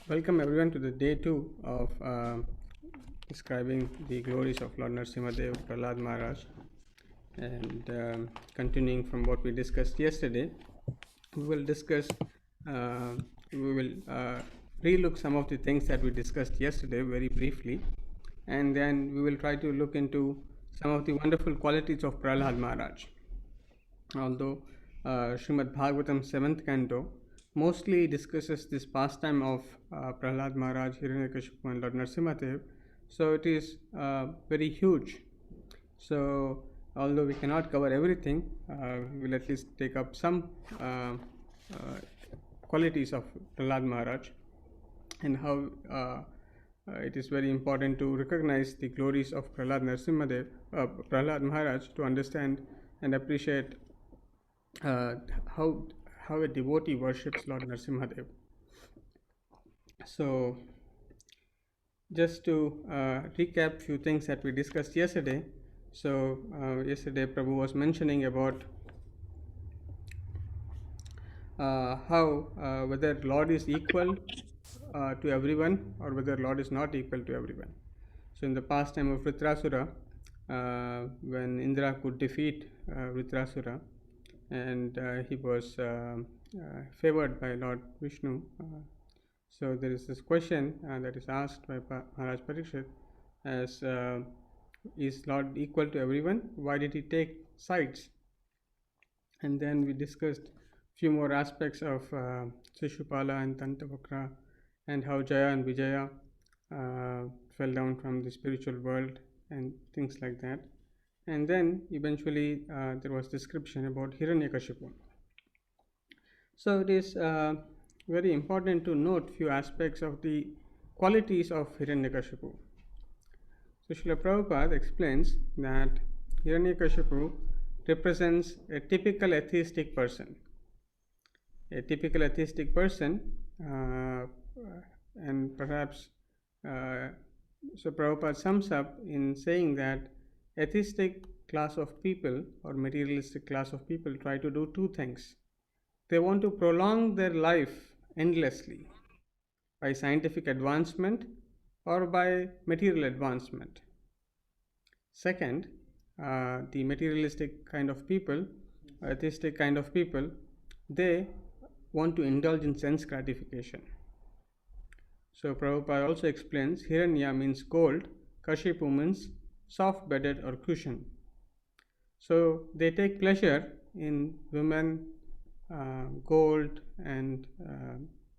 Welcome everyone to the day 2 of describing the glories of Lord Narasimha Dev, Prahlada Maharaja, and continuing from what we discussed yesterday. We will relook some of the things that we discussed yesterday very briefly, and then we will try to look into some of the wonderful qualities of Prahlada Maharaja. Although Srimad Bhagavatam 7th canto mostly discusses this pastime of Prahlada Maharaj, Hiranyakashipu and Lord Narasimha Dev, so it is very huge. So although we cannot cover everything, we will at least take up some qualities of Prahlada Maharaj and how it is very important to recognize the glories of Prahlada Maharaj to understand and appreciate how a devotee worships Lord Narasimha Dev. So, just to recap few things that we discussed yesterday. So, yesterday Prabhu was mentioning about how whether Lord is equal to everyone or whether Lord is not equal to everyone. So, in the pastime of Vritrasura, when Indra could defeat Vritrasura, and he was favored by Lord Vishnu. So there is this question that is asked by Maharaj Parikshit as is Lord equal to everyone? Why did he take sides? And then we discussed few more aspects of Shishupala and Tantavakra and how Jaya and Vijaya fell down from the spiritual world and things like that. And then eventually there was description about Hiranyakashipu. So it is very important to note few aspects of the qualities of Hiranyakashipu. So Srila Prabhupada explains that Hiranyakashipu represents a typical atheistic person. A typical atheistic person, and perhaps so Prabhupada sums up in saying that atheistic class of people or materialistic class of people try to do two things. They want to prolong their life endlessly by scientific advancement or by material advancement. Second, the materialistic kind of people, atheistic kind of people, they want to indulge in sense gratification. So Prabhupada also explains Hiranya means gold, Kashipu means soft bedded or cushion. So they take pleasure in women, gold and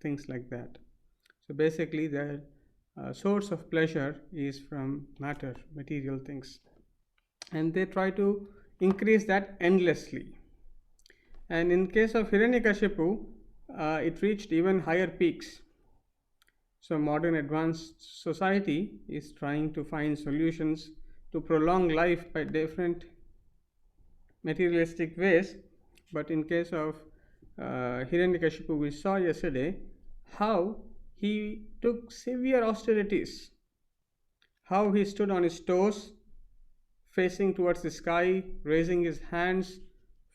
things like that. So basically their source of pleasure is from matter, material things, and they try to increase that endlessly. And in case of Hiranyakashipu, it reached even higher peaks. So modern advanced society is trying to find solutions to prolong life by different materialistic ways, but in case of Hiranyakashipu, we saw yesterday how he took severe austerities, how he stood on his toes, facing towards the sky, raising his hands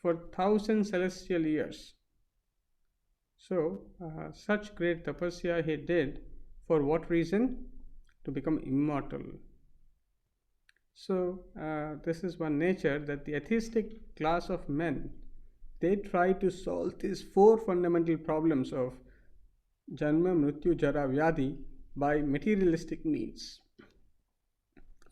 for 1,000 celestial years. So, such great tapasya he did. For what reason? To become immortal. So, this is one nature that the atheistic class of men, they try to solve these four fundamental problems of Janma, Mrityu, Jara, Vyadhi by materialistic means.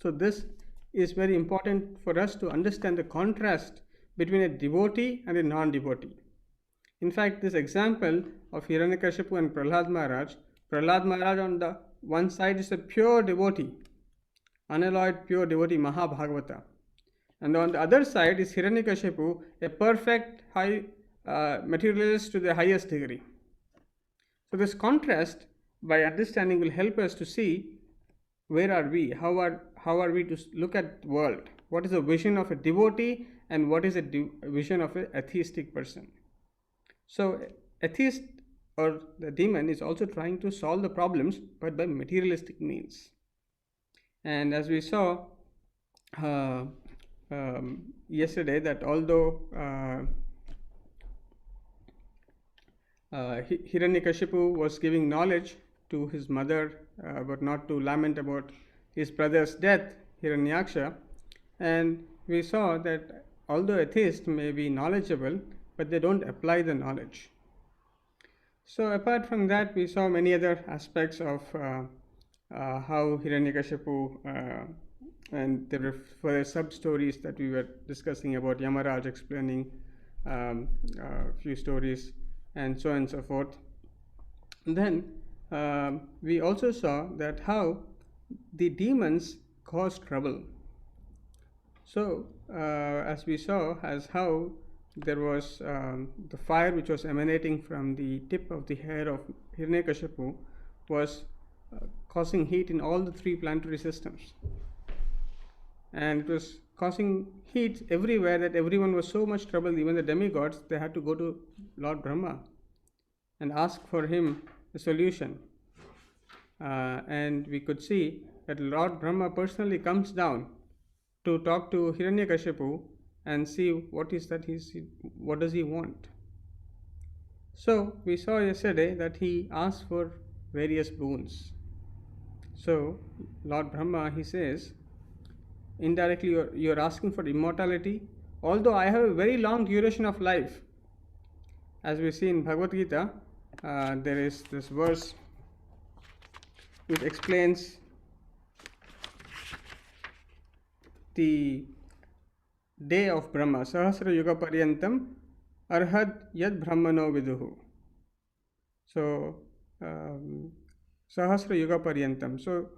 So, this is very important for us to understand the contrast between a devotee and a non-devotee. In fact, this example of Hiranyakashipu and Prahlada Maharaj on the one side is a pure devotee, unalloyed pure devotee Mahabhagavata, and on the other side is Hiranyakashipu, a perfect high materialist to the highest degree. So this contrast by understanding will help us to see where are we, how are we to look at the world, what is the vision of a devotee and what is a vision of an atheistic person. So atheist or the demon is also trying to solve the problems but by materialistic means. And as we saw yesterday, that although Hiranyakashipu was giving knowledge to his mother, but not to lament about his brother's death, Hiranyaksha. And we saw that although atheists may be knowledgeable, but they don't apply the knowledge. So apart from that, we saw many other aspects of how Hiranyakashipu, and there were further sub-stories that we were discussing about Yamaraj explaining a few stories and so on and so forth. And then we also saw that how the demons cause trouble. So as we saw, as how there was the fire which was emanating from the tip of the hair of Hiranyakashipu was causing heat in all the three planetary systems, and it was causing heat everywhere that everyone was so much trouble. Even the demigods, they had to go to Lord Brahma and ask for him a solution. And we could see that Lord Brahma personally comes down to talk to Hiranyakashipu and see what does he want. So we saw yesterday that he asked for various boons. So Lord Brahma, he says, indirectly you're asking for immortality, although I have a very long duration of life. As we see in Bhagavad Gita, there is this verse which explains the day of Brahma. Sahasra yuga paryantam arhad yad brahmano viduhu. So Sahasra yuga paryantam. So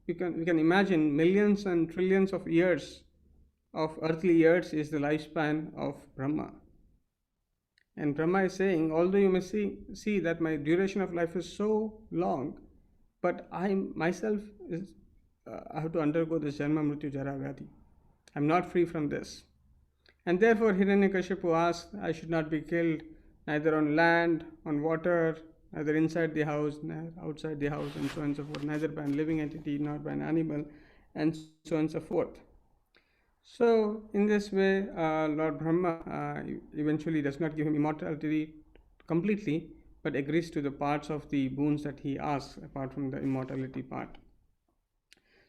we can imagine millions and trillions of years of earthly years is the lifespan of Brahma. And Brahma is saying, although you may see that my duration of life is so long, but I myself I have to undergo this Janma Mrityu Jara Vyadhi. I am not free from this. And therefore Hiranyakashipu asked, I should not be killed neither on land, on water, neither inside the house, neither outside the house, and so on and so forth, neither by a living entity nor by an animal, and so on and so forth. So in this way, Lord Brahma eventually does not give him immortality completely, but agrees to the parts of the boons that he asks apart from the immortality part.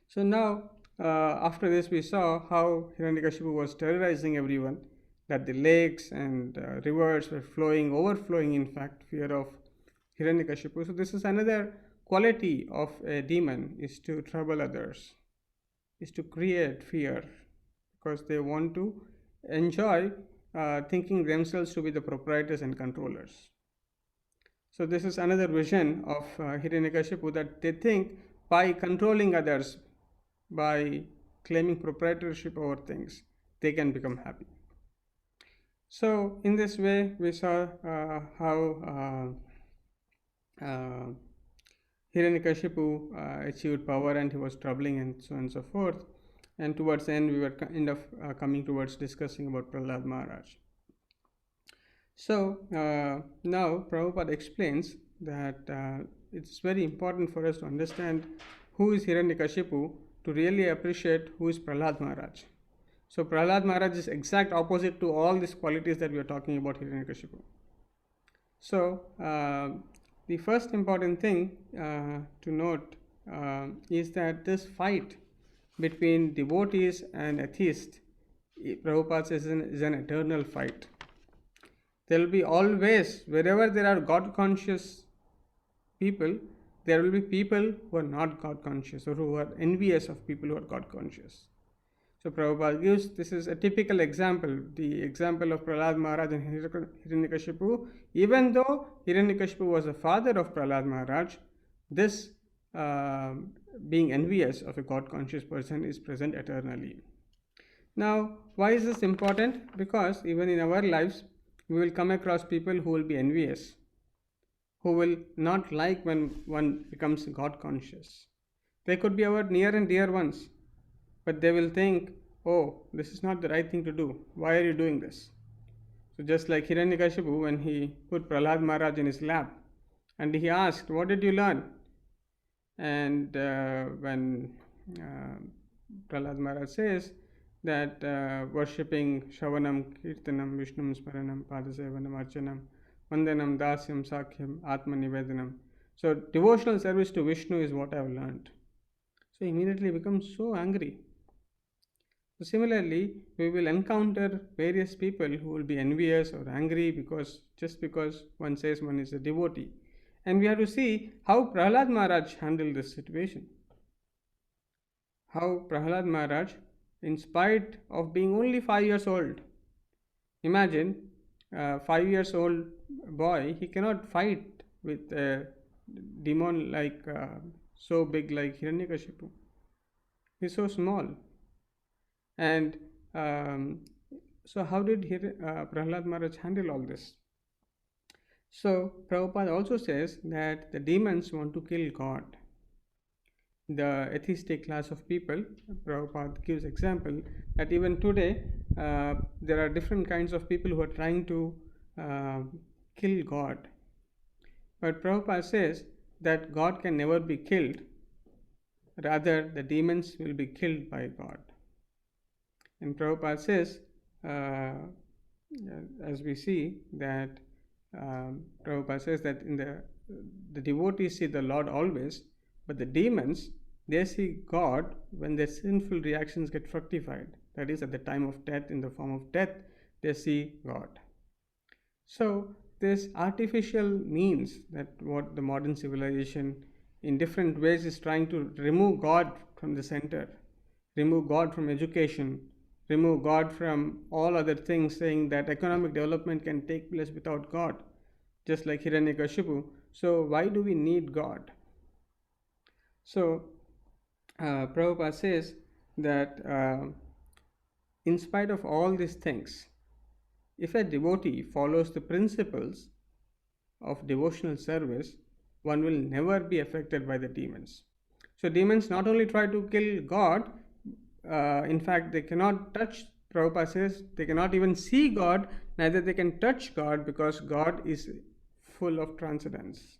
So now after this we saw how Hiranyakashipu was terrorizing everyone, that the lakes and rivers were overflowing in fact, fear of Hiranyakashipu. So this is another quality of a demon, is to trouble others, is to create fear, because they want to enjoy thinking themselves to be the proprietors and controllers. So this is another vision of Hiranyakashipu, that they think by controlling others, by claiming proprietorship over things, they can become happy. So in this way we saw how Hiranyakashipu achieved power and he was troubling and so on and so forth. And towards the end we were coming towards discussing about Prahlada Maharaja. So now Prabhupada explains that it's very important for us to understand who is Hiranyakashipu to really appreciate who is Prahlada Maharaja. So Prahlada Maharaja is exact opposite to all these qualities that we are talking about Hiranyakashipu. So the first important thing to note is that this fight between devotees and atheists, Prabhupada says, is an eternal fight. There will be always, wherever there are God conscious people, there will be people who are not God conscious or who are envious of people who are God conscious. So Prabhupada gives, this is a typical example, the example of Prahlada Maharaj and Hiranyakashipu. Even though Hiranyakashipu was the father of Prahlada Maharaj, this being envious of a God conscious person is present eternally. Now, why is this important? Because even in our lives, we will come across people who will be envious, who will not like when one becomes God conscious. They could be our near and dear ones, but they will think, oh, this is not the right thing to do. Why are you doing this? So just like Hiranyakashipu, when he put Prahlada Maharaj in his lap and he asked, what did you learn? And when Prahlada Maharaj says that worshipping Shravanam, Kirtanam, Vishnum Smaranam, Padasevanam, Archanam, Vandanam, Dasyam, Sakhyam, Atma Nivedanam. So devotional service to Vishnu is what I have learned. So immediately becomes so angry. So similarly, we will encounter various people who will be envious or angry because one says one is a devotee. And we have to see how Prahlada Maharaj handled this situation. How Prahlada Maharaj, in spite of being only 5 years old, imagine a 5 years old boy, he cannot fight with a demon like so big like Hiranyakashipu. He's so small. And so how did Prahlada Maharaj handle all this? So Prabhupada also says that the demons want to kill God. The atheistic class of people, Prabhupada gives example that even today there are different kinds of people who are trying to kill God. But Prabhupada says that God can never be killed, rather the demons will be killed by God. And Prabhupada says, as we see that Prabhupada says that in the devotees see the Lord always, but the demons, they see God when their sinful reactions get fructified. That is, at the time of death, in the form of death, they see God. So this artificial means that what the modern civilization in different ways is trying to remove God from the center, remove God from education, remove God from all other things, saying that economic development can take place without God, just like Hiranyakashipu. So why do we need God? So Prabhupada says that in spite of all these things, if a devotee follows the principles of devotional service, one will never be affected by the demons. So demons not only try to kill God, in fact they cannot touch, Prabhupada says, they cannot even see God, neither they can touch God, because God is full of transcendence.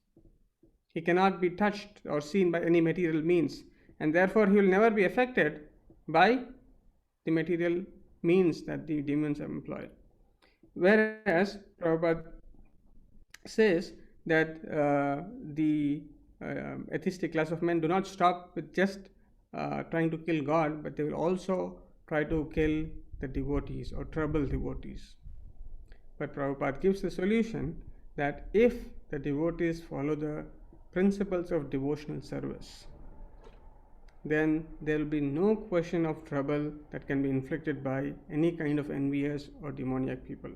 He cannot be touched or seen by any material means, and therefore he will never be affected by the material means that the demons have employed. Whereas Prabhupada says that the atheistic class of men do not stop with just trying to kill God, but they will also try to kill the devotees or trouble devotees. But Prabhupada gives the solution that if the devotees follow the principles of devotional service, then there will be no question of trouble that can be inflicted by any kind of envious or demoniac people.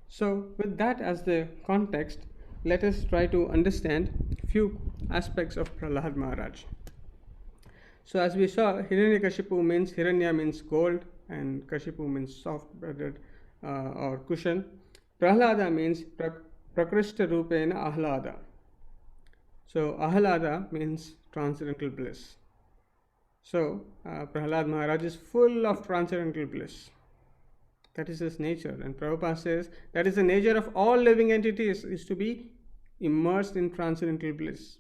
So with that as the context, let us try to understand few aspects of Prahlada Maharaj. So as we saw, Hiranyakashipu means, Hiranya means gold and Kashipu means soft-bedded or cushion. Prahlada means Prakrishta Rupena Ahlada. So Ahlada means transcendental bliss. So Prahlada Maharaj is full of transcendental bliss. That is his nature, and Prabhupada says that is the nature of all living entities, is to be immersed in transcendental bliss.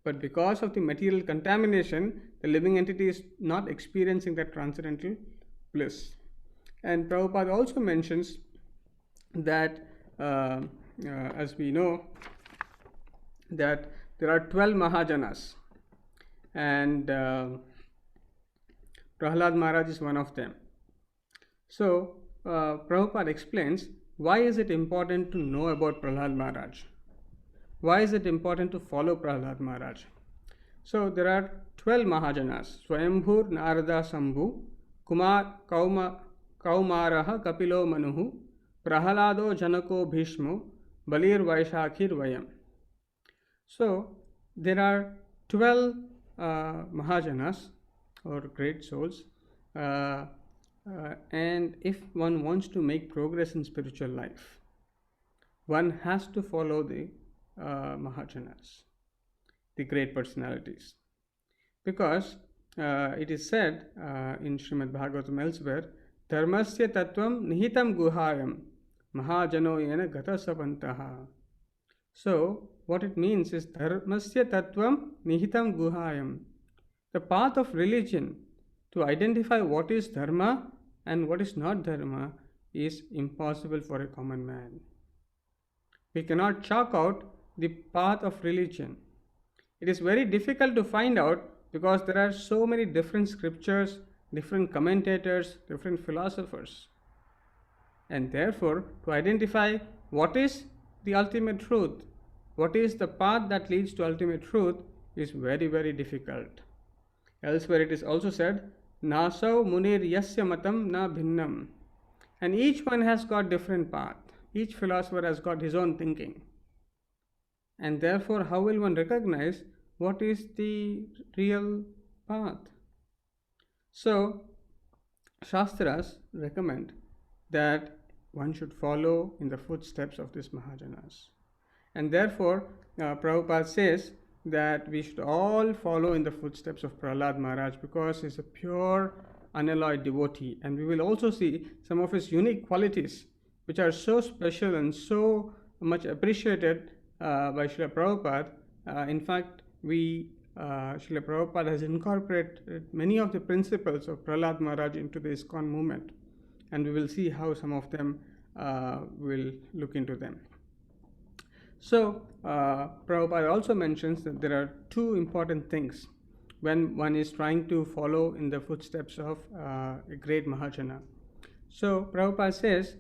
But because of the material contamination, the living entity is not experiencing that transcendental bliss. And Prabhupada also mentions that, as we know, that there are 12 Mahajanas, and Prahlada Maharaj is one of them. So Prabhupada explains why is it important to know about Prahlada Maharaj. Why is it important to follow Prahlada Maharaj? So there are 12 Mahajanas: Swayambhur Narada Sambhu, Kumar Kaumaraha Kapilo Manuhu, Prahlado Janako Bhishmo, Balir Vaishakhir Vayam. So there are 12 Mahajanas or great souls, and if one wants to make progress in spiritual life, one has to follow the Mahajanas, the great personalities, because it is said in Srimad Bhagavatam elsewhere, Dharmasya Tattvam Nihitam Guhayam Mahajano Yena Gata Sapantaha. So what it means is Dharmasya Tattvam Nihitam Guhayam. The path of religion, to identify what is dharma and what is not dharma, is impossible for a common man. We cannot chalk out the path of religion? It is very difficult to find out because there are so many different scriptures, different commentators, different philosophers. And therefore, to identify what is the ultimate truth, what is the path that leads to ultimate truth, is very, very difficult. Elsewhere it is also said, Nasau munir yasya matam na bhinnam. And each one has got different path. Each philosopher has got his own thinking. And therefore, how will one recognize what is the real path? So, Shastras recommend that one should follow in the footsteps of these Mahajanas. And therefore, Prabhupada says that we should all follow in the footsteps of Prahlada Maharaj because he is a pure, unalloyed devotee. And we will also see some of his unique qualities which are so special and so much appreciated by Srila Prabhupada. In fact, Srila Prabhupada has incorporated many of the principles of Prahlada Maharaj into the ISKCON movement. And we will see how some of them will look into them. So, Prabhupada also mentions that there are two important things when one is trying to follow in the footsteps of a great Mahajana. So, Prabhupada says,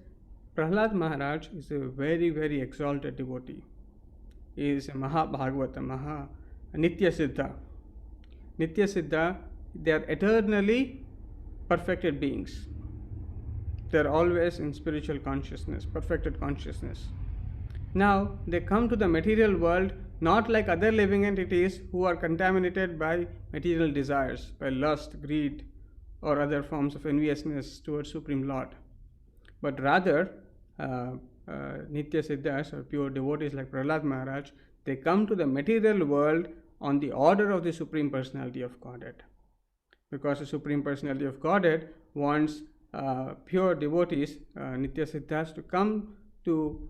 Prahlada Maharaj is a very, very exalted devotee. He is a Maha Nitya Siddha. Nitya Siddha, they are eternally perfected beings. They are always in spiritual consciousness, perfected consciousness. Now, they come to the material world not like other living entities who are contaminated by material desires, by lust, greed, or other forms of enviousness towards Supreme Lord. But rather, Nitya Siddhas or pure devotees like Prahlada Maharaj, they come to the material world on the order of the Supreme Personality of Godhead. Because the Supreme Personality of Godhead wants pure devotees, Nitya Siddhas, to come to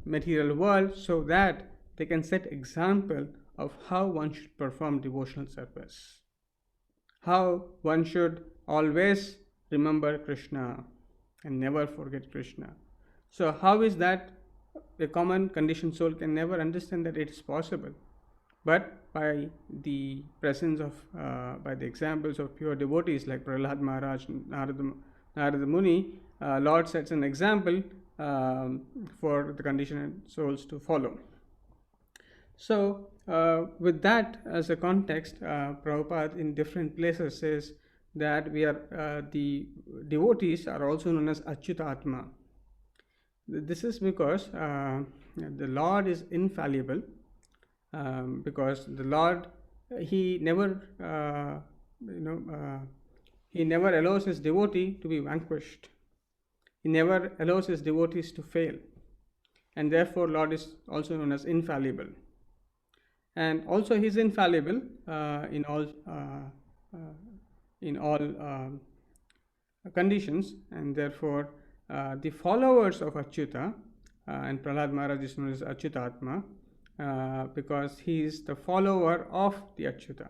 material world so that they can set example of how one should perform devotional service, how one should always remember Krishna and never forget Krishna. So how is that a common conditioned soul can never understand that it is possible? But by the presence of, by the examples of pure devotees like Prahlada Maharaj, Narada Muni, Lord sets an example for the conditioned souls to follow. So, with that as a context, Prabhupada in different places says that we are the devotees are also known as Achyutatma. This is because the Lord is infallible, because the Lord he never he never allows his devotee to be vanquished. He never allows his devotees to fail, and therefore Lord is also known as infallible. And also he is infallible in all conditions, and therefore the followers of Achyuta, and Prahlada Maharaj is known as Achyutatma because he is the follower of the Achyuta.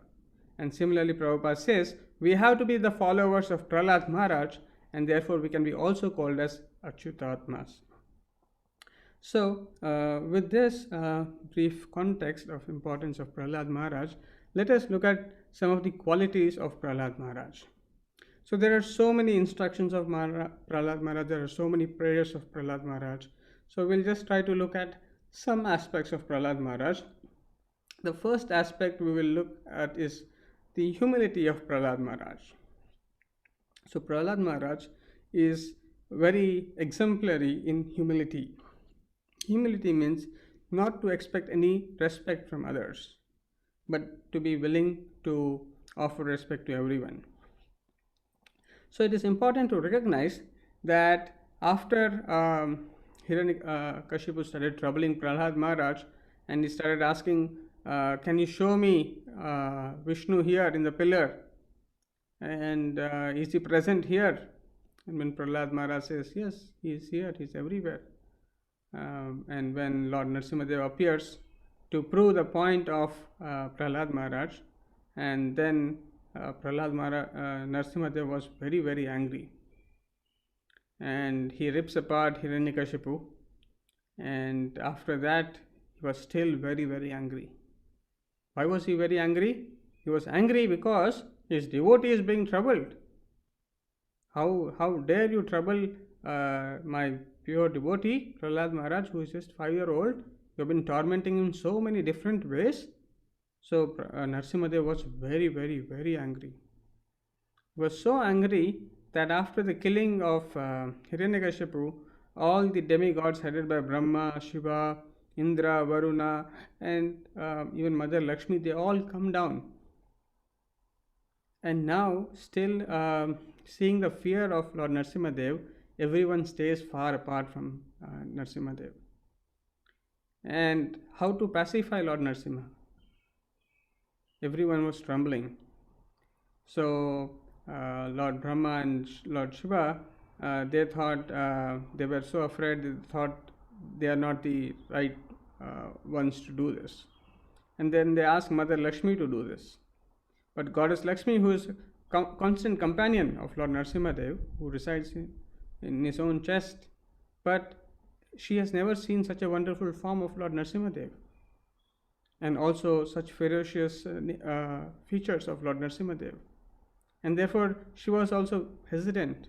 And similarly, Prabhupada says we have to be the followers of Prahlada Maharaj, and therefore we can be also called as Achyutatmas. So, with this brief context of importance of Prahlada Maharaj, let us look at some of the qualities of Prahlada Maharaj. So, there are so many instructions of Prahlada Maharaj, there are so many prayers of Prahlada Maharaj. So, we'll just try to look at some aspects of Prahlada Maharaj. The first aspect we will look at is the humility of Prahlada Maharaj. So, Prahlada Maharaj is very exemplary in humility. Humility means not to expect any respect from others, but to be willing to offer respect to everyone. So it is important to recognize that after Hiranyakashipu started troubling Prahlada Maharaj, and he started asking, can you show me Vishnu here in the pillar? And is he present here? And when Prahlada Maharaj says, yes, he is here, he is everywhere. And when Lord Narasimha Dev appears to prove the point of Prahlada Maharaj, and then Narasimha Dev was very, very angry, and he rips apart Hiranyakashipu, And after that, he was still very, very angry. Why was he very angry? He was angry because his devotee is being troubled. How dare you trouble my pure devotee, Prahlada Maharaj, who is just 5-year-old? You have been tormenting him in so many different ways. So Narasimha Dev was very, very, very angry. He was so angry that after the killing of Hiranyakashipu, all the demigods headed by Brahma, Shiva, Indra, Varuna, and even Mother Lakshmi, they all come down. And now, still seeing the fear of Lord Narasimha Dev, everyone stays far apart from Narasimha Dev. And how to pacify Lord Narasimha? Everyone was trembling. So Lord Brahma and Lord Shiva, they thought, they were so afraid, they thought they are not the right ones to do this. And then they asked Mother Lakshmi to do this. But Goddess Lakshmi, who is constant companion of Lord Narasimha Dev, who resides in his own chest, but she has never seen such a wonderful form of Lord Narasimha Dev, and also such ferocious features of Lord Narasimha Dev. And therefore, she was also hesitant.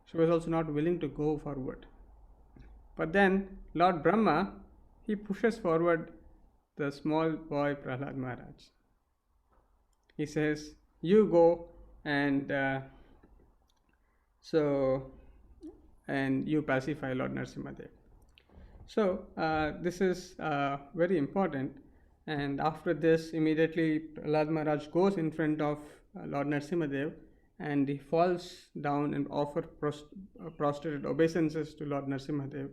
She was also not willing to go forward. But then, Lord Brahma, he pushes forward the small boy Prahlada Maharaj. He says, you go and you pacify Lord Narasimha Dev. So this is very important. And after this, immediately Prahlada Maharaj goes in front of Lord Narasimha Dev, and he falls down and offers prostrated obeisances to Lord Narasimha Dev.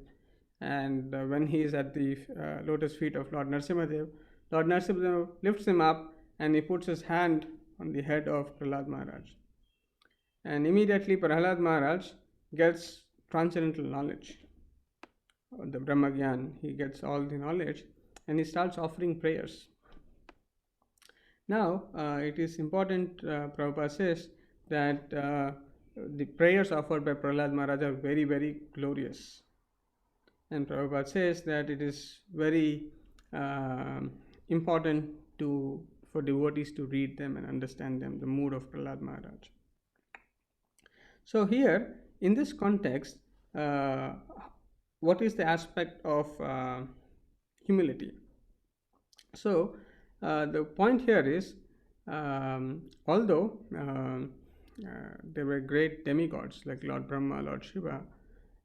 And when he is at the lotus feet of Lord Narasimha Dev, Lord Narasimha Dev lifts him up and he puts his hand on the head of Prahlada Maharaj. And immediately Prahlada Maharaj gets transcendental knowledge, the Brahma Gyan. He gets all the knowledge and he starts offering prayers. Now, it is important, Prabhupada says, that the prayers offered by Prahlada Maharaj are very, very glorious. And Prabhupada says that it is very important for devotees to read them and understand them, the mood of Prahlada Maharaj. So here, in this context, what is the aspect of humility? So, the point here is, although there were great demigods like Lord Brahma, Lord Shiva,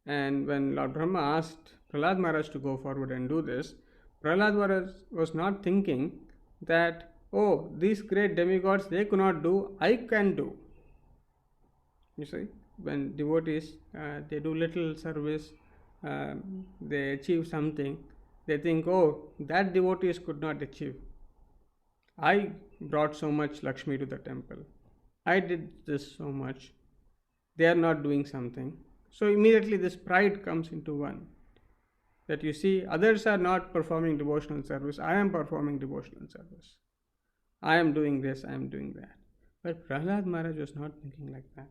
and when Lord Brahma asked Prahlada Maharaj to go forward and do this, Prahlada Maharaj was not thinking that, oh, these great demigods, they could not do, I can do. You see, when devotees, they do little service, they achieve something, they think, oh, that devotees could not achieve. I brought so much Lakshmi to the temple. I did this so much. They are not doing something. So immediately this pride comes into one. That you see, others are not performing devotional service. I am performing devotional service. I am doing this, I am doing that. But Prahlada Maharaj was not thinking like that.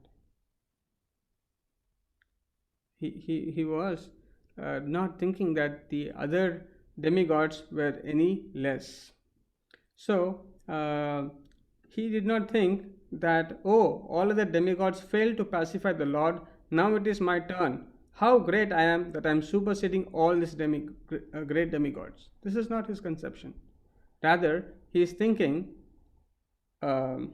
He was not thinking that the other demigods were any less. So he did not think that, oh, all other demigods failed to pacify the Lord, now it is my turn. How great I am that I am superseding all these great demigods. This is not his conception. Rather, he is thinking, that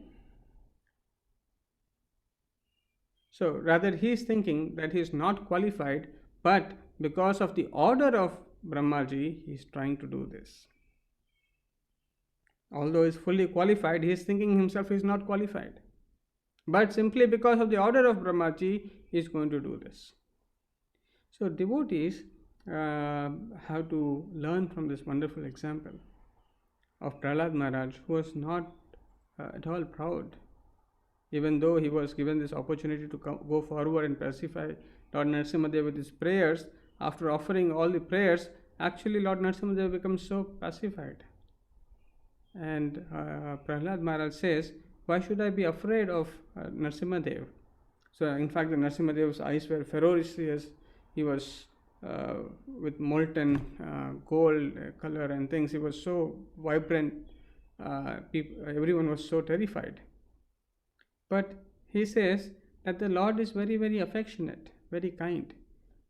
he is not qualified, but because of the order of Brahmaji, he is trying to do this. Although he is fully qualified, he is thinking himself is not qualified. But simply because of the order of Brahmaji, he is going to do this. So devotees have to learn from this wonderful example of Prahlada Maharaj, who was not at all proud. Even though he was given this opportunity to go forward and pacify Lord Narasimha Dev with his prayers, after offering all the prayers, actually Lord Narasimha Dev becomes so pacified. And Prahlada Maharaj says, why should I be afraid of Narasimha Dev? So in fact, the Narasimha Dev's eyes were ferocious. He was with molten gold color and things. He was so vibrant. Everyone was so terrified. But he says that the Lord is very, very affectionate, very kind.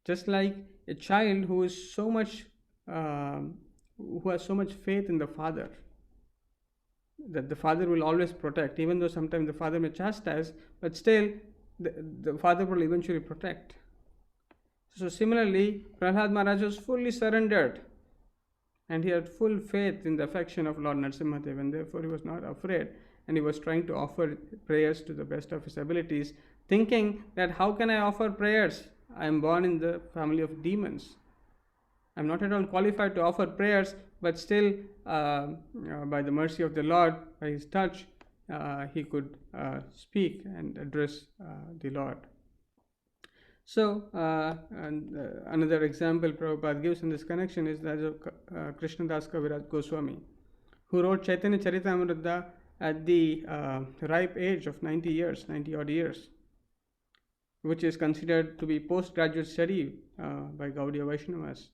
Just like a child who is so much, who has so much faith in the father, that the father will always protect, even though sometimes the father may chastise, but still the father will eventually protect. So similarly, Prahlada Maharaja was fully surrendered, and he had full faith in the affection of Lord Narasimha Dev, and therefore he was not afraid, and he was trying to offer prayers to the best of his abilities, thinking that how can I offer prayers? I am born in the family of demons. I am not at all qualified to offer prayers, but still, by the mercy of the Lord, by his touch, he could speak and address the Lord. So, another example Prabhupada gives in this connection is that of Krishnadas Kaviraj Goswami, who wrote Chaitanya Charitamrita at the ripe age of 90 odd years, which is considered to be postgraduate study by Gaudiya Vaishnavas.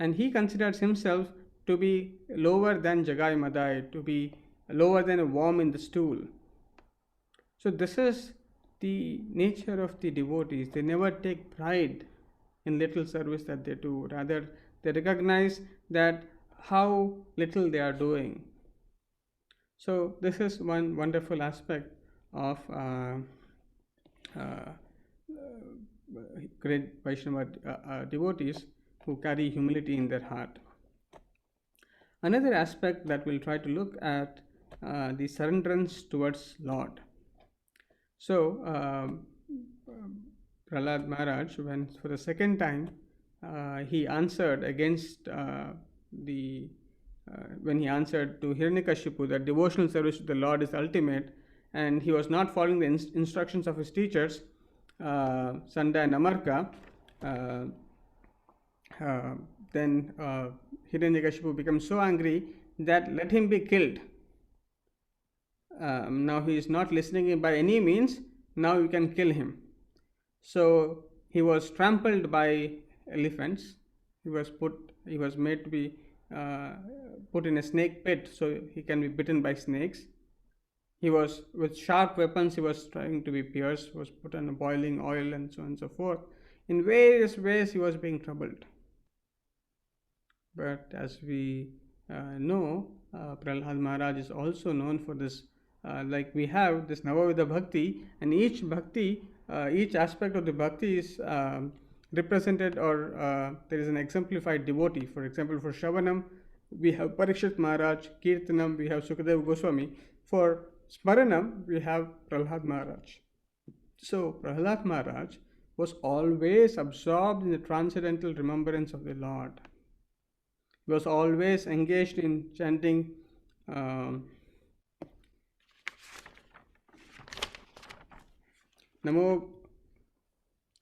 And he considers himself to be lower than Jagai Madai, to be lower than a worm in the stool. So this is the nature of the devotees. They never take pride in little service that they do. Rather, they recognize that how little they are doing. So this is one wonderful aspect of great Vaishnava devotees who carry humility in their heart. Another aspect that we'll try to look at the surrenderance towards Lord. So Prahlada Maharaj, when for the second time he answered against when he answered to Hiranyakashipu that devotional service to the Lord is ultimate, and he was not following the instructions of his teachers, Sanda and Amarka, then Hiranyakashipu becomes so angry that let him be killed. Now he is not listening by any means, now you can kill him. So he was trampled by elephants. He was made to be put in a snake pit so he can be bitten by snakes. He was, with sharp weapons, he was trying to be pierced, was put on boiling oil and so on and so forth. In various ways he was being troubled. But as we know, Prahlada Maharaj is also known for this, like we have this Navavidha Bhakti, and each Bhakti, each aspect of the Bhakti is represented, or there is an exemplified devotee. For example, for Shravanam, we have Parikshit Maharaj, Kirtanam, we have Sukadeva Goswami. For Smaranam, we have Prahlada Maharaj. So, Prahlada Maharaj was always absorbed in the transcendental remembrance of the Lord. He was always engaged in chanting Namo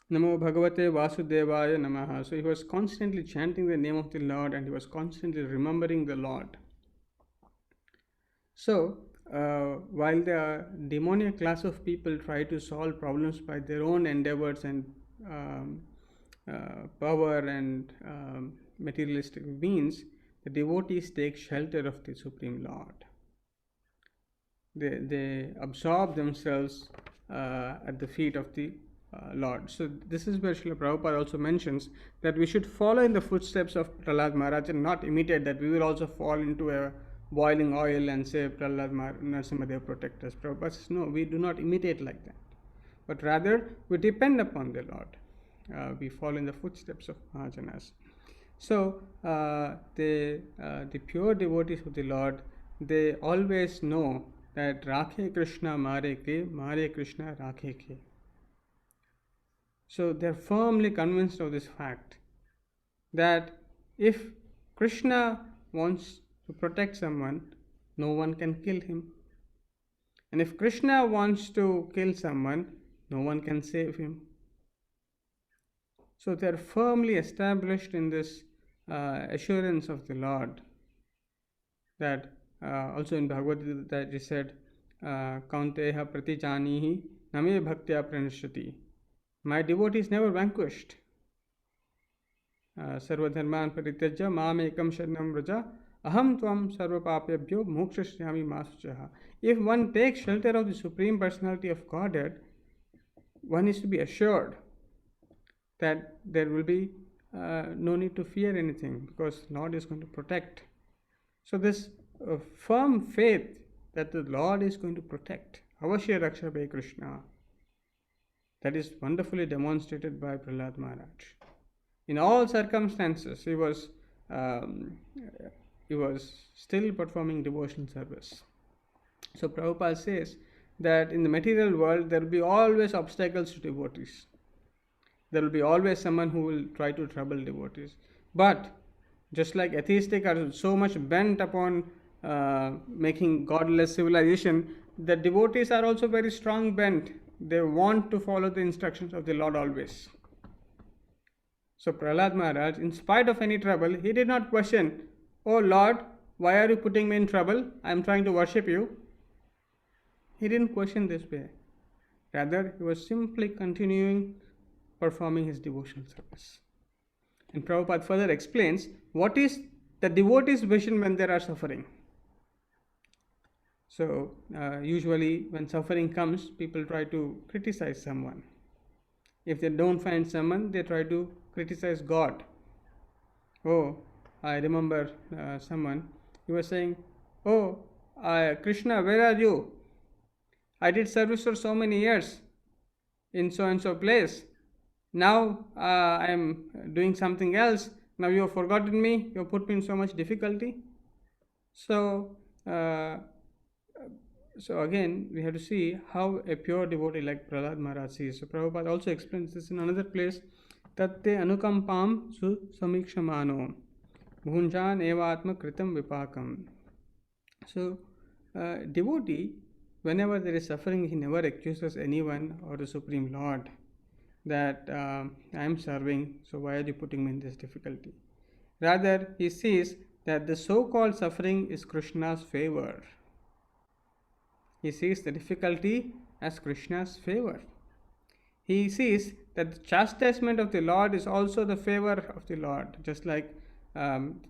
Bhagavate Vasudevaya Namaha. So he was constantly chanting the name of the Lord, and he was constantly remembering the Lord. So, while the demoniac class of people try to solve problems by their own endeavors and power and materialistic means, the devotees take shelter of the Supreme Lord. They absorb themselves at the feet of the Lord. So this is where Srila Prabhupada also mentions that we should follow in the footsteps of Prahlada Maharaj and not imitate that. We will also fall into a boiling oil and say Prahlada Narasimha Dev protect us. Prabhupada says no, we do not imitate like that, but rather we depend upon the Lord. We follow in the footsteps of Mahajanas. So the pure devotees of the Lord, they always know that Rakhe Krishna Mare Krishna Rakhe Ke. So they are firmly convinced of this fact that if Krishna wants to protect someone, no one can kill him. And if Krishna wants to kill someone, no one can save him. So they are firmly established in this assurance of the Lord. That also in Bhagavad Gita that he said, Kaunteha pratijanihi name bhaktya pranashati. My devotee is never vanquished. Sarvadharman parityaja mam ekam sharanam vraja aham tvam sarva papyabhyo mokshashyami ma suchaha. If one takes shelter of the Supreme Personality of Godhead, one is to be assured that there will be no need to fear anything, because Lord is going to protect. So this firm faith that the Lord is going to protect, Avashya Rakshabhe Krishna, that is wonderfully demonstrated by Prahlada Maharaj. In all circumstances, he was still performing devotional service. So Prabhupada says that in the material world there will be always obstacles to devotees. There will be always someone who will try to trouble devotees. But just like atheistic are so much bent upon making godless civilization, the devotees are also very strong bent. They want to follow the instructions of the Lord always. So Prahlada Maharaj, in spite of any trouble, he did not question, "Oh Lord, why are you putting me in trouble? I am trying to worship you." He didn't question this way. Rather, he was simply continuing performing his devotional service. And Prabhupada further explains what is the devotee's vision when there are suffering. So, usually when suffering comes, people try to criticize someone. If they don't find someone, they try to criticize God. Oh, I remember someone, he was saying, "Oh, Krishna, where are you? I did service for so many years in so and so place. Now I am doing something else. Now you have forgotten me. You have put me in so much difficulty." So again, we have to see how a pure devotee like Prahlada Maharaj sees. So Prabhupada also explains this in another place. Tatte anukampam su samikshamano bhunjan evatma kritam vipakam. So devotee, whenever there is suffering, he never accuses anyone or the Supreme Lord that I am serving, so why are you putting me in this difficulty? Rather, he sees that the so-called suffering is Krishna's favor. He sees the difficulty as Krishna's favor. He sees that the chastisement of the Lord is also the favor of the Lord. Just like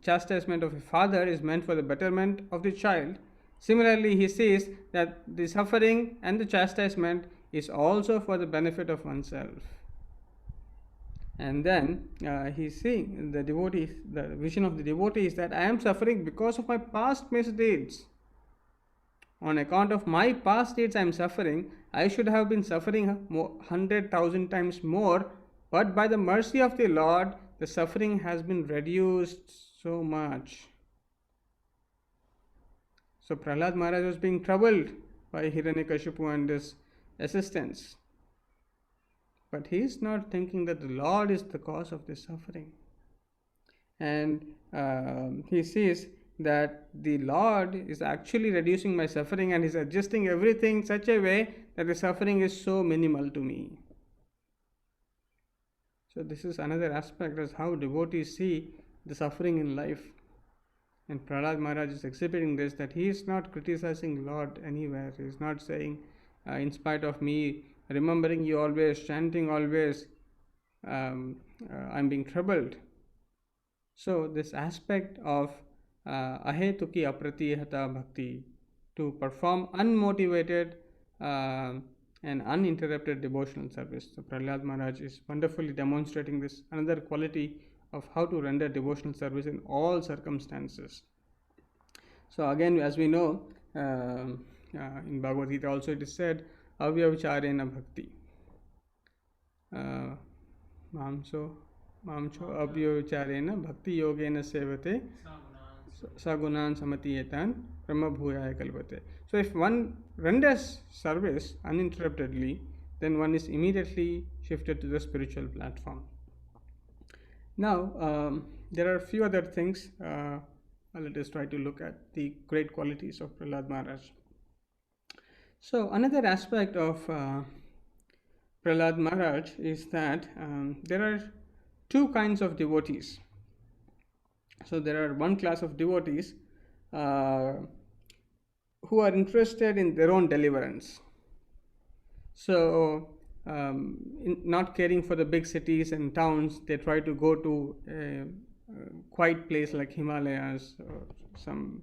chastisement of a father is meant for the betterment of the child, similarly he sees that the suffering and the chastisement is also for the benefit of oneself. And then he's seeing the devotee, the vision of the devotee is that I am suffering because of my past misdeeds. On account of my past deeds I am suffering. I should have been suffering 100,000 times more, but by the mercy of the Lord, the suffering has been reduced so much. So Prahlada Maharaj was being troubled by Hiranyakashipu and his assistants. But he is not thinking that the Lord is the cause of this suffering. And he sees that the Lord is actually reducing my suffering and is adjusting everything such a way that the suffering is so minimal to me. So this is another aspect as how devotees see the suffering in life. And Prahlada Maharaj is exhibiting this, that he is not criticizing Lord anywhere. He is not saying, in spite of me remembering you always, chanting always, I'm being troubled. So this aspect of ahetuki apratihata bhakti, to perform unmotivated and uninterrupted devotional service. So Prahlada Maharaj is wonderfully demonstrating this, another quality of how to render devotional service in all circumstances. So again, as we know, in Bhagavad Gita also it is said, avyavicharena bhakti. Mamcho avyavicharena bhakti yogena sevate sagunan samatiyetan brahma bhuyaya kalpate. So if one renders service uninterruptedly, then one is immediately shifted to the spiritual platform. Now, there are a few other things. Let us try to look at the great qualities of Prahlada Maharaj. So, another aspect of Prahlada Maharaj is that there are two kinds of devotees. So, there are one class of devotees who are interested in their own deliverance. So, not caring for the big cities and towns, they try to go to a quiet place like Himalayas or some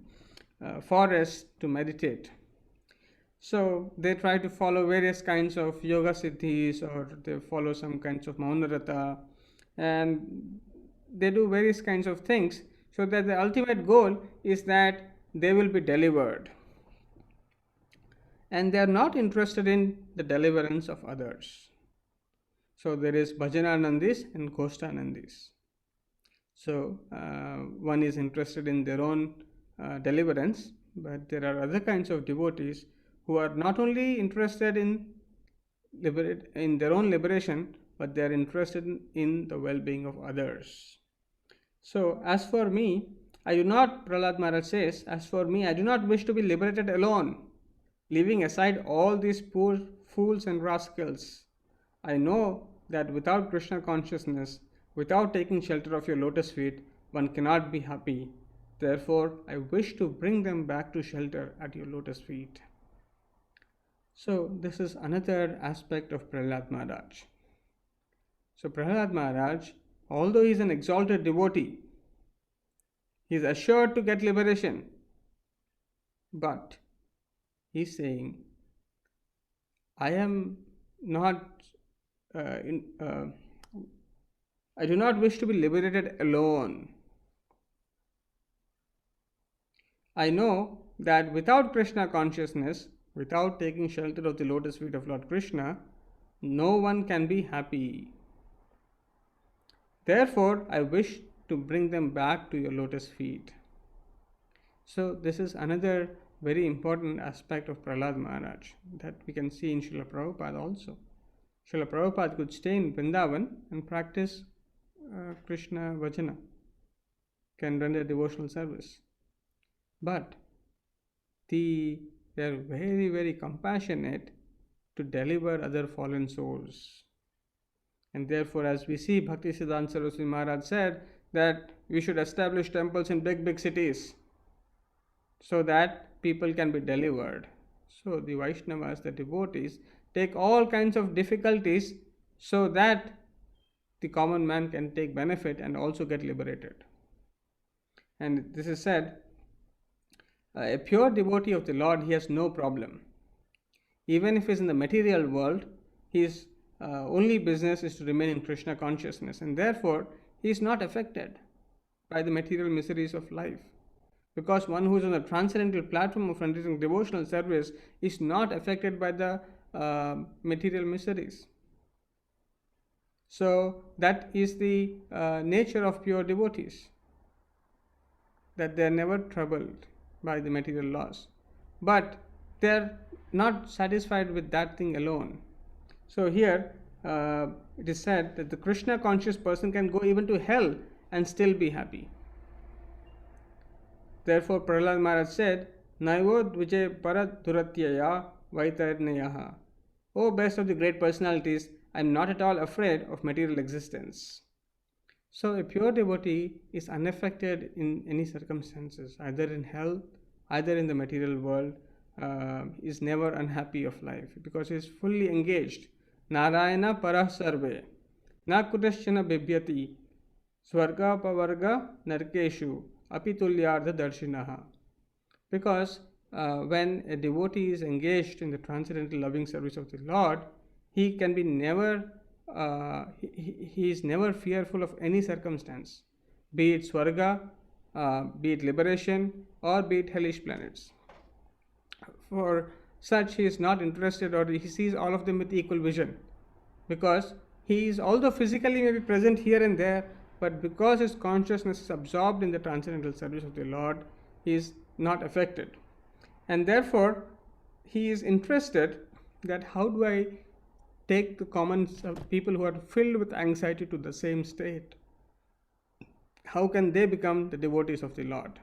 forest to meditate. So they try to follow various kinds of yoga siddhis, or they follow some kinds of maunarata, and they do various kinds of things, so that the ultimate goal is that they will be delivered. And they are not interested in the deliverance of others. So there is Bhajananandis and Ghostanandis. So one is interested in their own deliverance, but there are other kinds of devotees who are not only interested in their own liberation, but they are interested in the well-being of others. So as for me, Prahlada Maharaj says, as for me, I do not wish to be liberated alone, leaving aside all these poor fools and rascals. I know that without Krishna consciousness, without taking shelter of your lotus feet, one cannot be happy. Therefore, I wish to bring them back to shelter at your lotus feet. So, this is another aspect of Prahlada Maharaj. So, Prahlada Maharaj, although he is an exalted devotee, he is assured to get liberation, but he is saying, I am not I do not wish to be liberated alone. I know that without Krishna consciousness, without taking shelter of the lotus feet of Lord Krishna, no one can be happy. Therefore, I wish to bring them back to your lotus feet. So, this is another very important aspect of Prahlada Maharaj that we can see in Srila Prabhupada also. Srila Prabhupada could stay in Vrindavan and practice Krishna Vajana, can render devotional service. But they are very, very compassionate to deliver other fallen souls. And therefore, as we see, Bhaktisiddhanta Saraswati Maharaj said that we should establish temples in big cities so that people can be delivered. So the Vaishnavas, the devotees, take all kinds of difficulties so that the common man can take benefit and also get liberated. And this is said, a pure devotee of the Lord, he has no problem. Even if he is in the material world, his only business is to remain in Krishna consciousness, and therefore he is not affected by the material miseries of life. Because one who is on the transcendental platform of rendering devotional service is not affected by the material miseries. So that is the nature of pure devotees, that they are never troubled by the material loss. But they are not satisfied with that thing alone. So here it is said that the Krishna conscious person can go even to hell and still be happy. Therefore, Prahlada Maharaj said, Naivo dvije parat dhuratyaya vaitarnayaha. O best of the great personalities, I am not at all afraid of material existence. So, a pure devotee is unaffected in any circumstances, either in health, either in the material world, is never unhappy of life because he is fully engaged. Narayana parah sarve, na kutaschana bibhyati, swarga pavarga narkeshu, apitulyardha darshinaha. Because when a devotee is engaged in the transcendental loving service of the Lord, he can be never, he is never fearful of any circumstance, be it swarga, be it liberation, or be it hellish planets. For such, he is not interested, or he sees all of them with equal vision, because he is, although physically may be present here and there, but because his consciousness is absorbed in the transcendental service of the Lord, he is not affected. And therefore, he is interested that how do I take the common people who are filled with anxiety to the same state? How can they become the devotees of the Lord?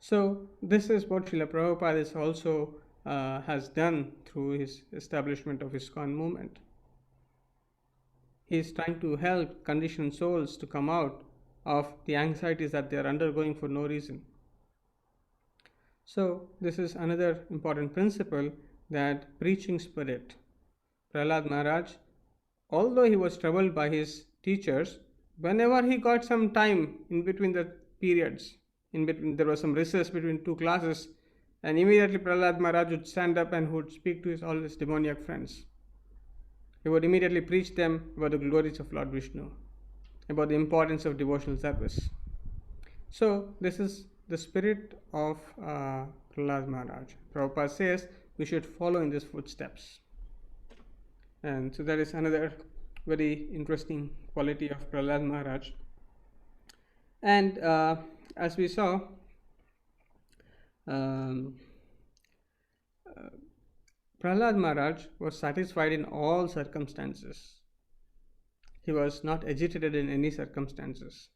So this is what Srila Prabhupada is also has done through his establishment of ISKCON movement. He is trying to help conditioned souls to come out of the anxieties that they are undergoing for no reason. So this is another important principle, that preaching spirit, Prahlad Maharaj, although he was troubled by his teachers, whenever he got some time in between the periods, in between there was some recess between two classes, and immediately Prahlad Maharaj would stand up and would speak to all his demoniac friends. He would immediately preach them about the glories of Lord Vishnu, about the importance of devotional service. So, this is the spirit of Prahlad Maharaj. Prabhupada says we should follow in these footsteps. And so, that is another very interesting quality of Prahlad Maharaj. And as we saw, Prahlad Maharaj was satisfied in all circumstances. He was not agitated in any circumstances.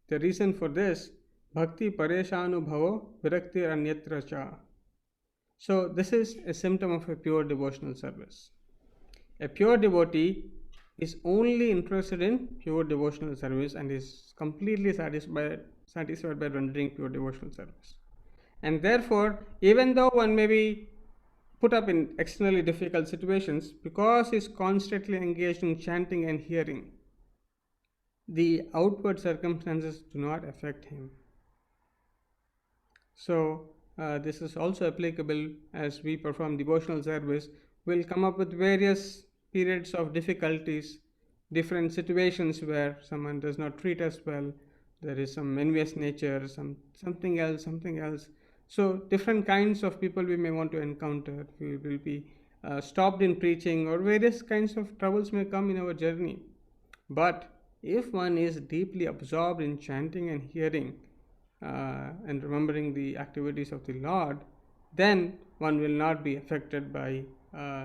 The reason for this, bhakti pareshanubhavo viraktir anyatra cha. So this is a symptom of a pure devotional service. A pure devotee is only interested in pure devotional service and is completely satisfied by rendering pure devotional service. And therefore, even though one may be put up in externally difficult situations, because he is constantly engaged in chanting and hearing, the outward circumstances do not affect him. So, this is also applicable as we perform devotional service. We'll come up with various periods of difficulties, different situations where someone does not treat us well, there is some envious nature, something else. So, different kinds of people we may want to encounter. We will be stopped in preaching, or various kinds of troubles may come in our journey. But if one is deeply absorbed in chanting and hearing and remembering the activities of the Lord, then one will not be affected by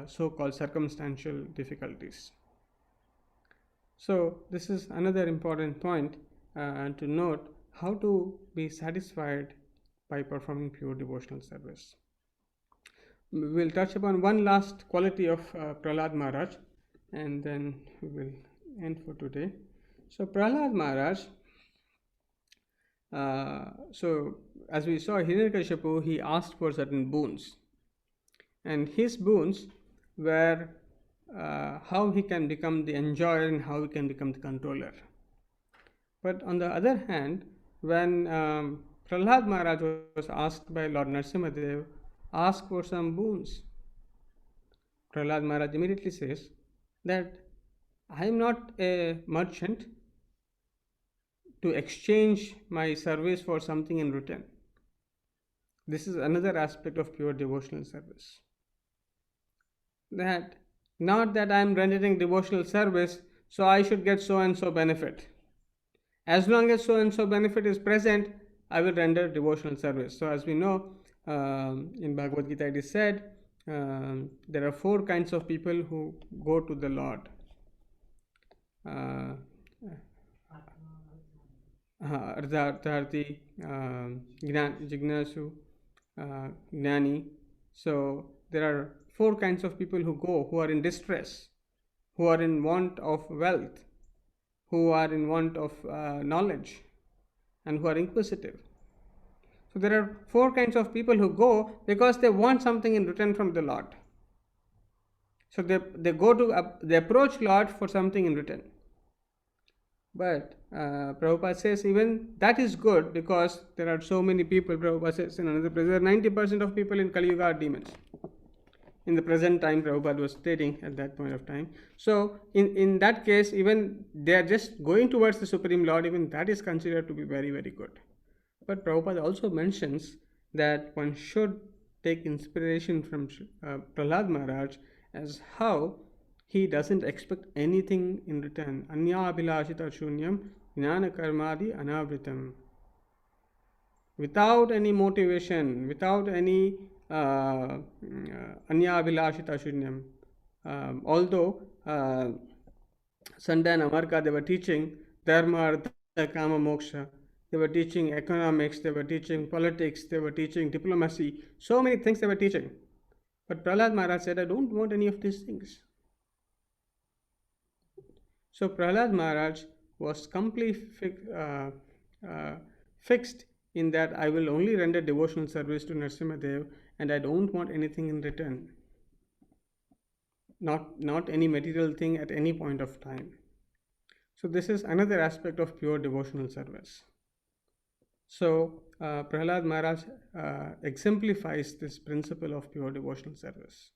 so-called circumstantial difficulties. So this is another important point to note, how to be satisfied by performing pure devotional service. We will touch upon one last quality of Prahlad Maharaj, and then we will end for today. So Prahlad Maharaj, so as we saw, Hiranyakashipu, he asked for certain boons, and his boons were how he can become the enjoyer and how he can become the controller. But on the other hand, when Prahlad Maharaj was asked by Lord Narasimha Dev, ask for some boons, Prahlad Maharaj immediately says that I am not a merchant to exchange my service for something in return. This is another aspect of pure devotional service. That not that I am rendering devotional service, so I should get so and so benefit. As long as so and so benefit is present, I will render devotional service. So as we know, in Bhagavad Gita it is said, there are 4 kinds of people who go to the Lord. Ardharthi, Jignasu, Gnani. So there are 4 kinds of people who go, who are in distress, who are in want of wealth, who are in want of knowledge, and who are inquisitive. So there are 4 kinds of people who go because they want something in return from the Lord. So they go to they approach Lord for something in return. But Prabhupada says even that is good, because there are so many people. Prabhupada says in another place, there are 90% of people in Kali Yuga are demons. In the present time, Prabhupada was stating at that point of time. So in that case, even they are just going towards the Supreme Lord, even that is considered to be very, very good. But Prabhupada also mentions that one should take inspiration from Prahlad Maharaj as how he doesn't expect anything in return. Anya abhilashita shunyam jnana karmadi anavritam. Without any motivation, without any anya abhilashita shunyam. Although Sanda and Amarka, they were teaching dharma, artha, kama, moksha. They were teaching economics, they were teaching politics, they were teaching diplomacy, so many things they were teaching. But Prahlad Maharaj said, I don't want any of these things. So Prahlad Maharaj was completely fixed in that I will only render devotional service to Narasimha Dev and I don't want anything in return. not any material thing at any point of time. So this is another aspect of pure devotional service. So Prahlad Maharaj exemplifies this principle of pure devotional service.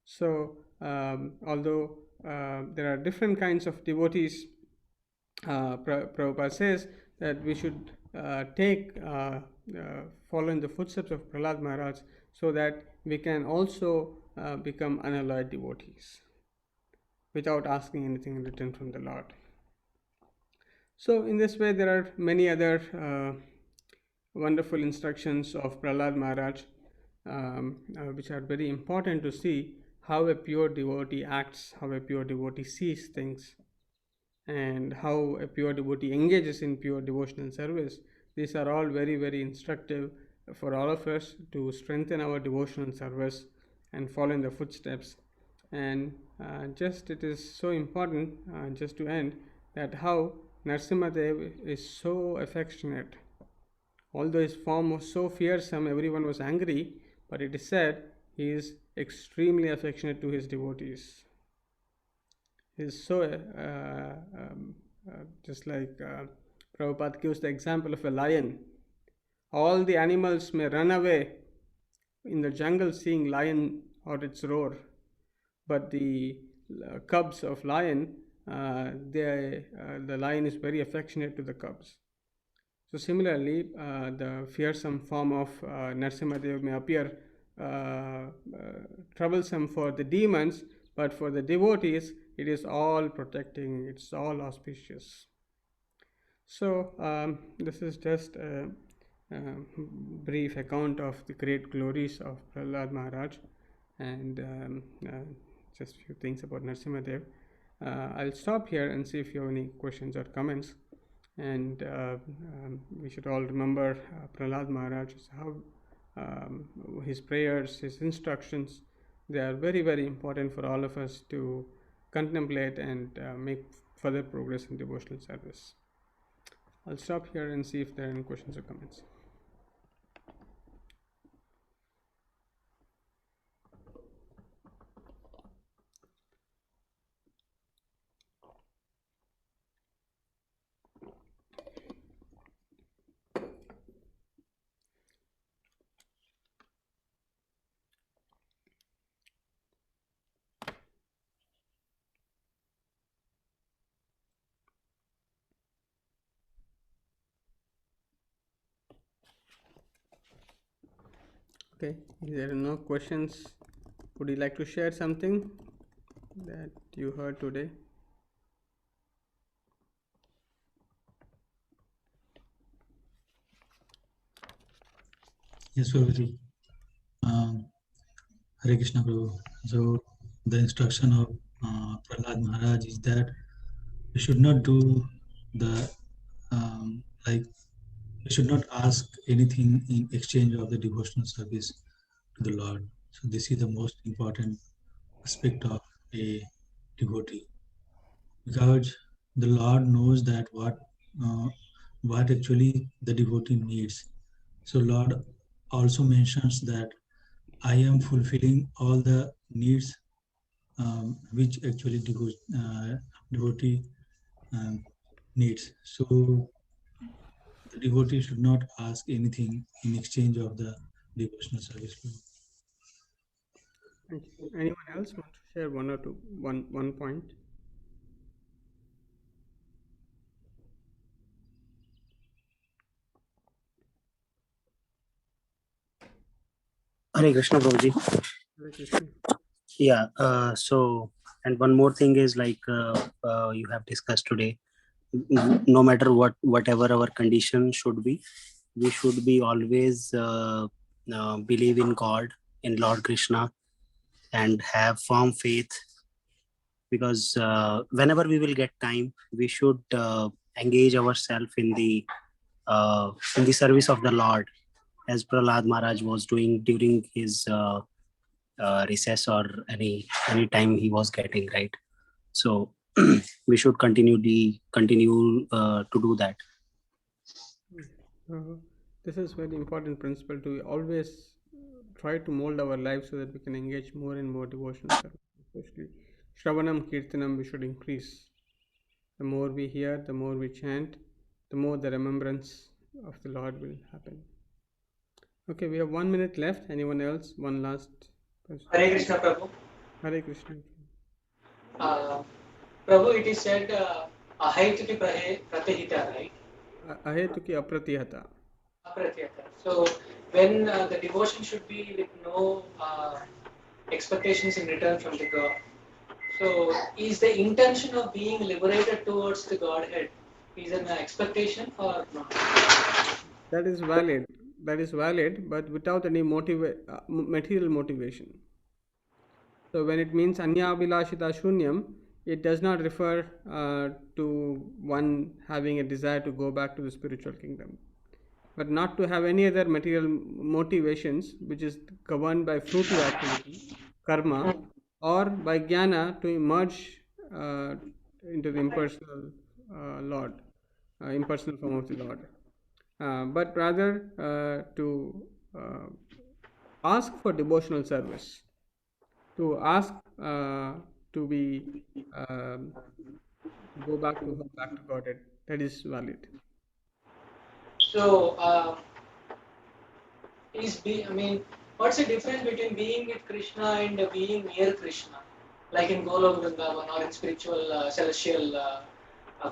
So although there are different kinds of devotees, Prabhupada says that we should follow in the footsteps of Prahlad Maharaj, so that we can also become unalloyed devotees without asking anything in return from the Lord. So in this way, there are many other wonderful instructions of Prahlad Maharaj, which are very important to see how a pure devotee acts, how a pure devotee sees things, and how a pure devotee engages in pure devotional service. These are all very, very instructive for all of us to strengthen our devotional service and follow in the footsteps. And just it is so important, just to end, that how Narasimha Dev is so affectionate. Although his form was so fearsome, everyone was angry, but it is said he is extremely affectionate to his devotees. He is so, just like Prabhupada gives the example of a lion. All the animals may run away in the jungle seeing lion or its roar, but the cubs of lion, the lion is very affectionate to the cubs. So similarly, the fearsome form of Narasimha Dev may appear troublesome for the demons, but for the devotees, it is all protecting, it's all auspicious. So this is just a brief account of the great glories of Prahlad Maharaj, and just a few things about Narasimha Dev. I'll stop here and see if you have any questions or comments. And we should all remember Prahlad Maharaj, how his prayers, his instructions, they are very, very important for all of us to contemplate and make further progress in devotional service. I'll stop here and see if there are any questions or comments. Okay, if there are no questions, would you like to share something that you heard today? Yes, Prabhuji. Hare Krishna, Prabhu. So the instruction of Prahlad Maharaj is that we should not do the like we should not ask anything in exchange of the devotional service to the Lord. So this is the most important aspect of a devotee, because the Lord knows that what actually the devotee needs. So Lord also mentions that I am fulfilling all the needs which actually devotee needs. So the devotee should not ask anything in exchange of the devotional service. Thank you. Anyone else want to share one point? Hare Krishna, Prabhuji. Hare Krishna. Yeah. So, and one more thing is like you have discussed today. No matter whatever our condition should be, we should be always believe in God, in Lord Krishna, and have firm faith. Because whenever we will get time, we should engage ourselves in the service of the Lord, as Prahlad Maharaj was doing during his recess or any time he was getting, right? So we should continue to do that. This is very important principle to always try to mold our lives so that we can engage more and more devotional service. especially Shravanam Kirtanam, we should increase. The more we hear, the more we chant, the more the remembrance of the Lord will happen. Okay, we have 1 minute left. Anyone else? One last person. Hare Krishna, Prabhu. Hare Krishna. Prabhu, it is said, ahaituki pratihita, right? Ahetuki apratihata. Apratihata. So, when the devotion should be with no expectations in return from the God. So, is the intention of being liberated towards the Godhead is an expectation or not? That is valid. That is valid, but without any material motivation. So when it means Anyavilashita Shunyam, it does not refer to one having a desire to go back to the spiritual kingdom, but not to have any other material motivations which is governed by fruitive activity, karma, or by jnana to emerge into the impersonal Lord, impersonal form of the Lord. But rather to ask for devotional service, to ask to be go back to Godhead. That is valid. So, what's the difference between being with Krishna and being near Krishna? Like in Golok Vrindavan or in spiritual, celestial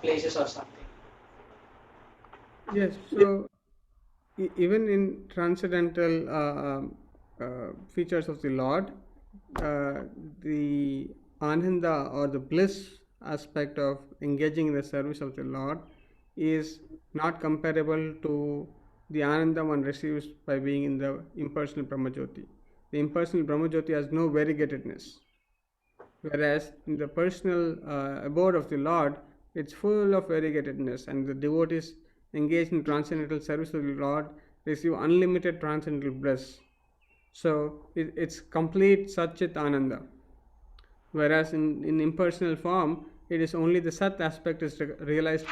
places or something? Yes. So even in transcendental features of the Lord, the ananda or the bliss aspect of engaging in the service of the Lord is not comparable to the ananda one receives by being in the impersonal Brahmajyoti. The impersonal Brahmajyoti has no variegatedness, whereas in the personal abode of the Lord, it's full of variegatedness, and the devotees engaged in transcendental service of the Lord receive unlimited transcendental bliss. So it's complete Satchit Ananda. Whereas in impersonal form, it is only the Sat aspect is realized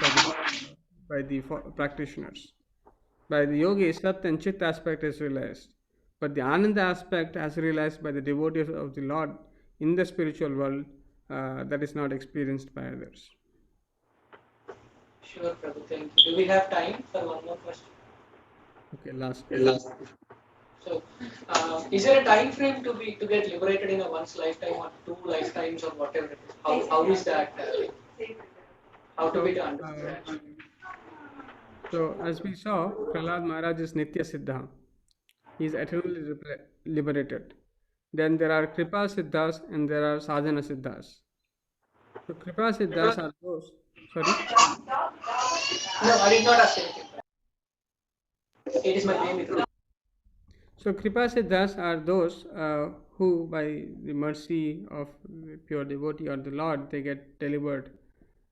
by the practitioners. By the yogis, Sat and Chit aspect is realized. But the Ananda aspect, as realized by the devotees of the Lord in the spiritual world, that is not experienced by others. Sure, Prabhu, thank you. Do we have time for one more question? Okay, last. So, is there a time frame to get liberated in a one's lifetime or 2 lifetimes or whatever it is? How is that? How to be to understand? So, as we saw, Prahlada Maharaja is Nitya Siddha. He is eternally liberated. Then there are Kripa Siddhas and there are Sadhana Siddhas. So, Kripa Siddhas are those. Sorry? No, I did not ask anything. It is my name. So, Kripa Siddhas are those who, by the mercy of the pure devotee or the Lord, they get delivered.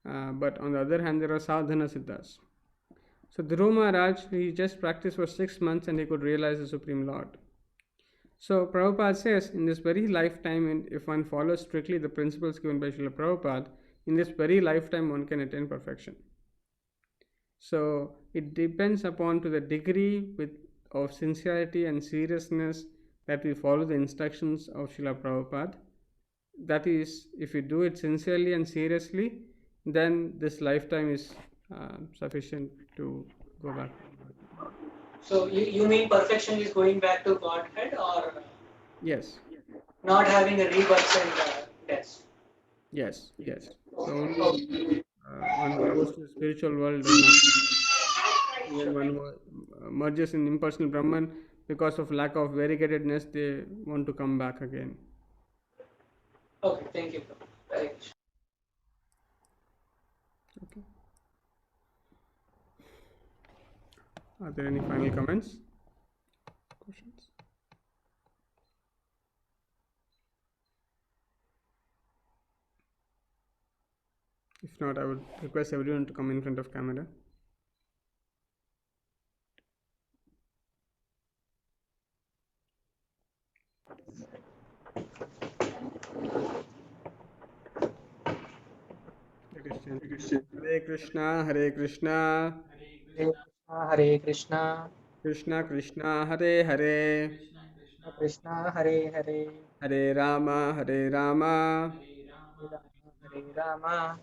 But on the other hand, there are Sadhana Siddhas. So, Dhruva Maharaj, he just practiced for 6 months and he could realize the Supreme Lord. So, Prabhupada says, in this very lifetime, and if one follows strictly the principles given by Srila Prabhupada, in this very lifetime one can attain perfection. So, it depends upon to the degree of sincerity and seriousness that we follow the instructions of Srila Prabhupada. That is, if we do it sincerely and seriously, then this lifetime is sufficient to go back. So you mean perfection is going back to Godhead or Yes. not having a rebirth and death? Yes. So only one who goes to the spiritual world does not. Even one who merges in impersonal Brahman, because of lack of variegatedness, they want to come back again. Okay, thank you. Very much. Okay. Are there any final comments? Questions? If not, I would request everyone to come in front of camera. Hare Krishna, Hare Krishna, Hare Krishna, Hare Krishna, Krishna Krishna, Hare Hare, Krishna Hare Hare, Hare Rama, Hare Rama, Hare Rama,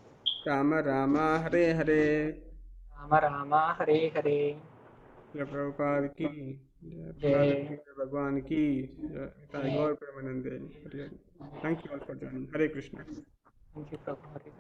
Rama Rama, Hare Hare. Rama Rama, Hare Hare. जय प्रभुपाद की, जय Prahlad Jai. भगवान की, जय गौर प्रेमानंदे। Thank you all for joining. Hare Krishna. Thank you, Prabhu. Hare